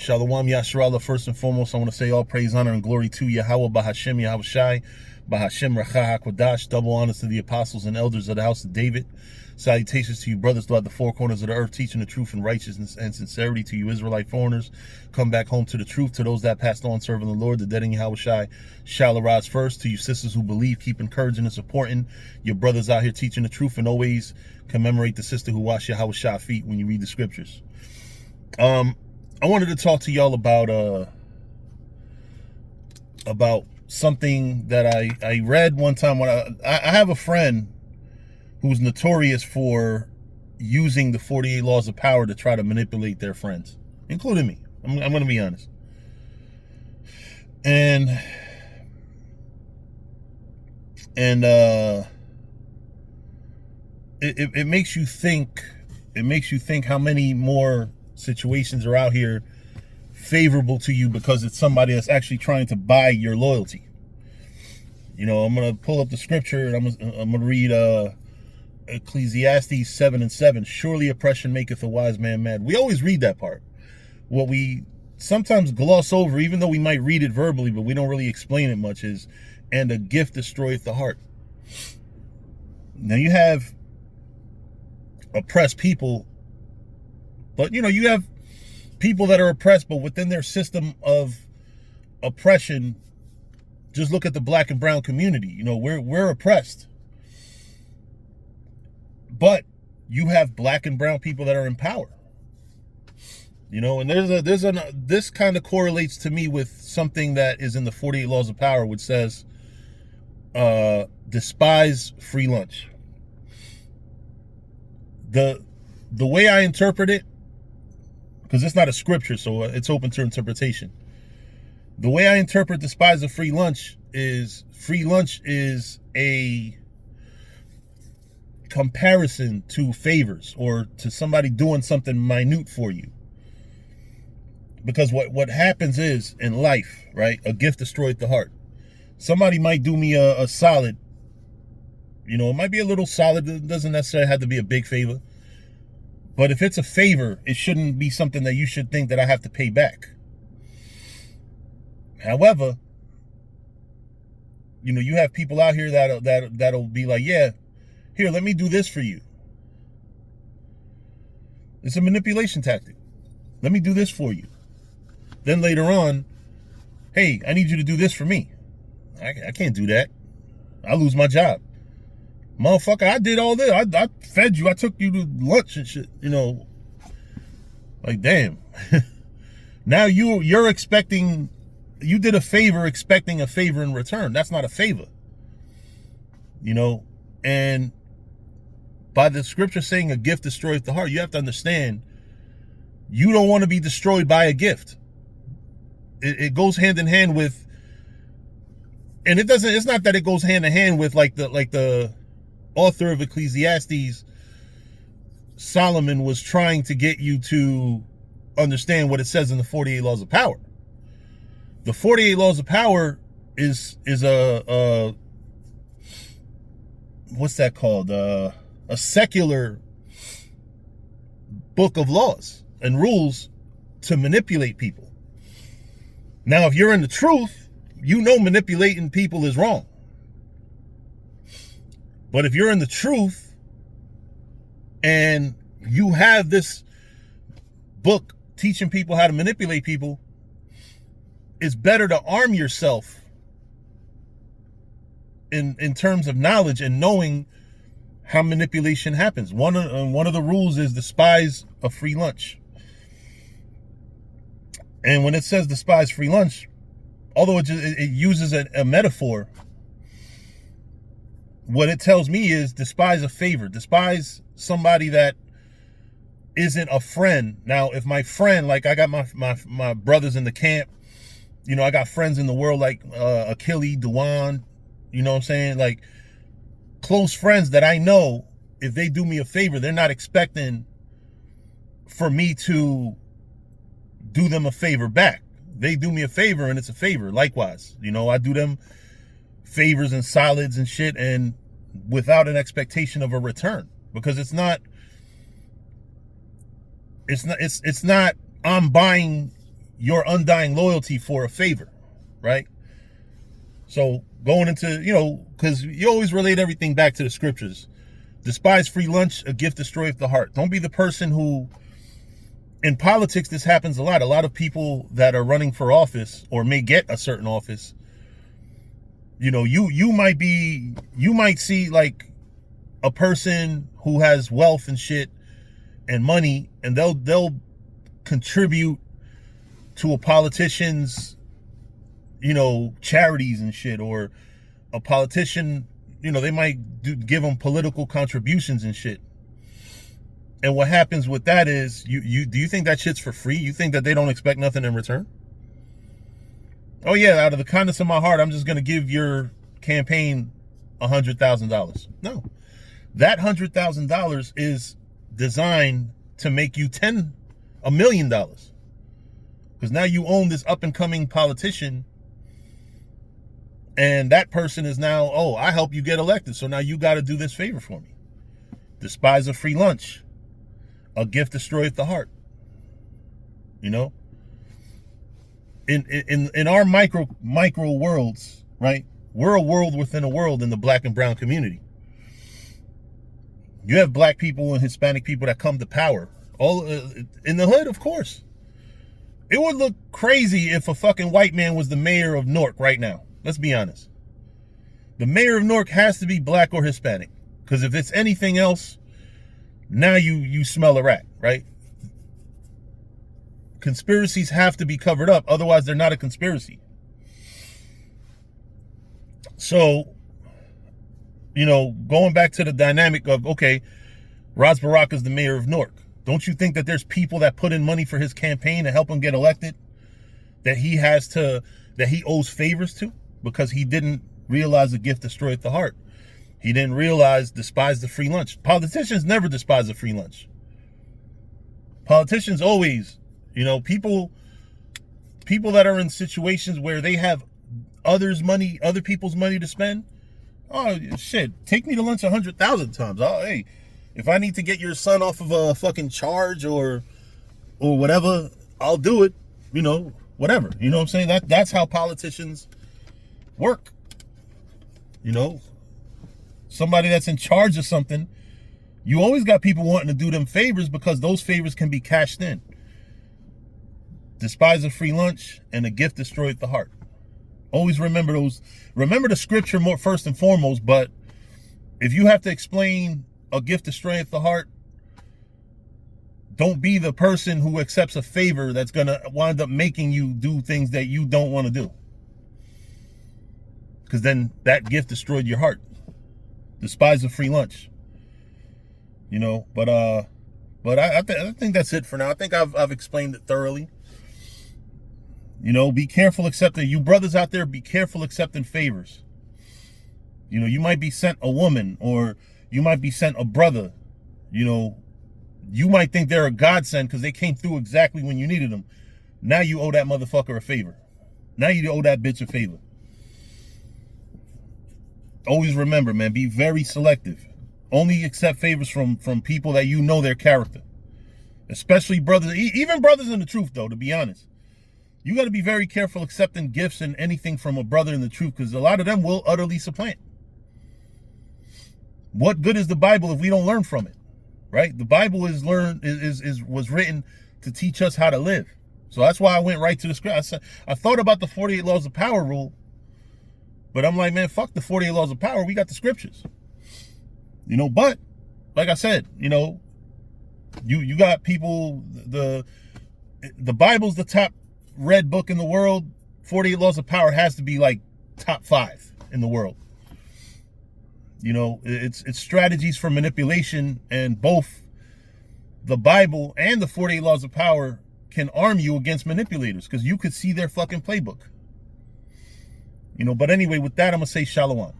Shalom Yasharallah. First and foremost, I want to say all praise, honor, and glory to Yahweh, Bahashem, Yahweh Shai, Bahashem, Racha HaKodash. Double honors to the apostles and elders of the house of David. Salutations to you brothers throughout the four corners of the earth, teaching the truth and righteousness and sincerity to you Israelite foreigners. Come back home to the truth. To those that passed on serving the Lord, the dead in Yahweh Shai shall arise first. To you sisters who believe, keep encouraging and supporting your brothers out here teaching the truth, and always commemorate the sister who washed Yahweh Shai feet when you read the scriptures. I wanted to talk to y'all about something that I read one time. When I have a friend who's notorious for using the 48 laws of power to try to manipulate their friends, including me. I'm going to be honest. And it makes you think. It makes you think how many more situations are out here favorable to you because it's somebody that's actually trying to buy your loyalty. You know, I'm going to pull up the scripture and I'm going to read Ecclesiastes 7:7. Surely oppression maketh a wise man mad. We always read that part. What we sometimes gloss over, even though we might read it verbally, but we don't really explain it much, is, and a gift destroyeth the heart. Now you have oppressed people, but you know, you have people that are oppressed, but within their system of oppression, just look at the black and brown community. You know, we're oppressed. But you have black and brown people that are in power. You know, and this kind of correlates to me with something that is in the 48 laws of power, which says despise free lunch. The way I interpret it, because it's not a scripture, so it's open to interpretation. The way I interpret despise of free lunch is a comparison to favors or to somebody doing something minute for you. Because what happens is, in life, right, a gift destroyeth the heart. Somebody might do me a solid. You know, it might be a little solid. It doesn't necessarily have to be a big favor. But if it's a favor, it shouldn't be something that you should think that I have to pay back. However, you know, you have people out here that'll be like, yeah, here, let me do this for you. It's a manipulation tactic. Let me do this for you. Then later on, hey, I need you to do this for me. I can't do that. I lose my job. Motherfucker, I did all this. I fed you. I took you to lunch and shit. You know, like, damn. Now you're expecting, you did a favor expecting a favor in return. That's not a favor. You know, and by the scripture saying a gift destroys the heart, you have to understand you don't want to be destroyed by a gift. It goes hand in hand with, and it's not that it goes hand in hand with like the author of Ecclesiastes, Solomon, was trying to get you to understand what it says in the 48 laws of power. The 48 laws of power is a what's that called? A secular book of laws and rules to manipulate people. Now, if you're in the truth, you know manipulating people is wrong. But if you're in the truth and you have this book teaching people how to manipulate people, it's better to arm yourself in terms of knowledge and knowing how manipulation happens. One of the rules is despise a free lunch. And when it says despise free lunch, although it uses a metaphor, what it tells me is despise a favor. Despise somebody that isn't a friend. Now, if my friend, like I got my brothers in the camp, you know, I got friends in the world like Achille, Dewan, you know what I'm saying? Like close friends that I know, if they do me a favor, they're not expecting for me to do them a favor back. They do me a favor and it's a favor. Likewise, you know, I do them favors and solids and shit, and without an expectation of a return, because it's not I'm buying your undying loyalty for a favor, right? So going into, because you always relate everything back to the scriptures. Despise free lunch, a gift destroyeth the heart. Don't be the person who, in politics, this happens a lot. A lot of people that are running for office or may get a certain office, you might see like a person who has wealth and shit and money, and they'll contribute to a politician's, charities and shit, or a politician, they might give them political contributions and shit. And what happens with that is, do you think that shit's for free? You think that they don't expect nothing in return? Oh yeah, out of the kindness of my heart, I'm just gonna give your campaign $100,000. No, that $100,000 is designed to make you $1 million, because now you own this up and coming politician, and that person is now, oh, I help you get elected, so now you got to do this favor for me. Despise a free lunch, a gift destroyeth the heart. In our micro worlds, right? We're a world within a world in the black and brown community. You have black people and Hispanic people that come to power. All in the hood, of course. It would look crazy if a fucking white man was the mayor of Newark right now. Let's be honest. The mayor of Newark has to be black or Hispanic, because if it's anything else, now you smell a rat, right? Conspiracies have to be covered up, otherwise they're not a conspiracy. So, going back to the dynamic of, okay, Ras Baraka is the mayor of Newark. Don't you think that there's people that put in money for his campaign to help him get elected, that he owes favors to, because he didn't realize the gift destroyeth the heart? He didn't realize despise the free lunch. Politicians never despise a free lunch. Politicians always, people that are in situations where they have other people's money to spend. Oh shit, take me to lunch 100,000 times. Oh, hey, if I need to get your son off of a fucking charge or whatever, I'll do it. Whatever. You know what I'm saying? That's how politicians work. Somebody that's in charge of something, you always got people wanting to do them favors, because those favors can be cashed in. Despise a free lunch, and a gift destroyeth the heart. Always remember those. Remember the scripture more first and foremost, but if you have to explain a gift destroyeth the heart, don't be the person who accepts a favor that's going to wind up making you do things that you don't want to do. Because then that gift destroyed your heart. Despise a free lunch. But I think that's it for now. I think I've explained it thoroughly. Be careful accepting, you brothers out there, be careful accepting favors. You might be sent a woman, or you might be sent a brother. You might think they're a godsend because they came through exactly when you needed them. Now you owe that motherfucker a favor. Now you owe that bitch a favor. Always remember, man, be very selective. Only accept favors from people that you know their character. Especially brothers, even brothers in the truth, though, to be honest. You got to be very careful accepting gifts and anything from a brother in the truth, because a lot of them will utterly supplant. What good is the Bible if we don't learn from it? Right? The Bible was written to teach us how to live. So that's why I went right to the script. I thought about the 48 laws of power rule, but I'm like, man, fuck the 48 laws of power. We got the scriptures. But like I said, you got people, the Bible's the top read book in the world. 48 laws of power has to be like top 5 in the world. It's strategies for manipulation, and both the Bible and the 48 laws of power can arm you against manipulators, because you could see their fucking playbook. But anyway, with that, I'm gonna say shalom.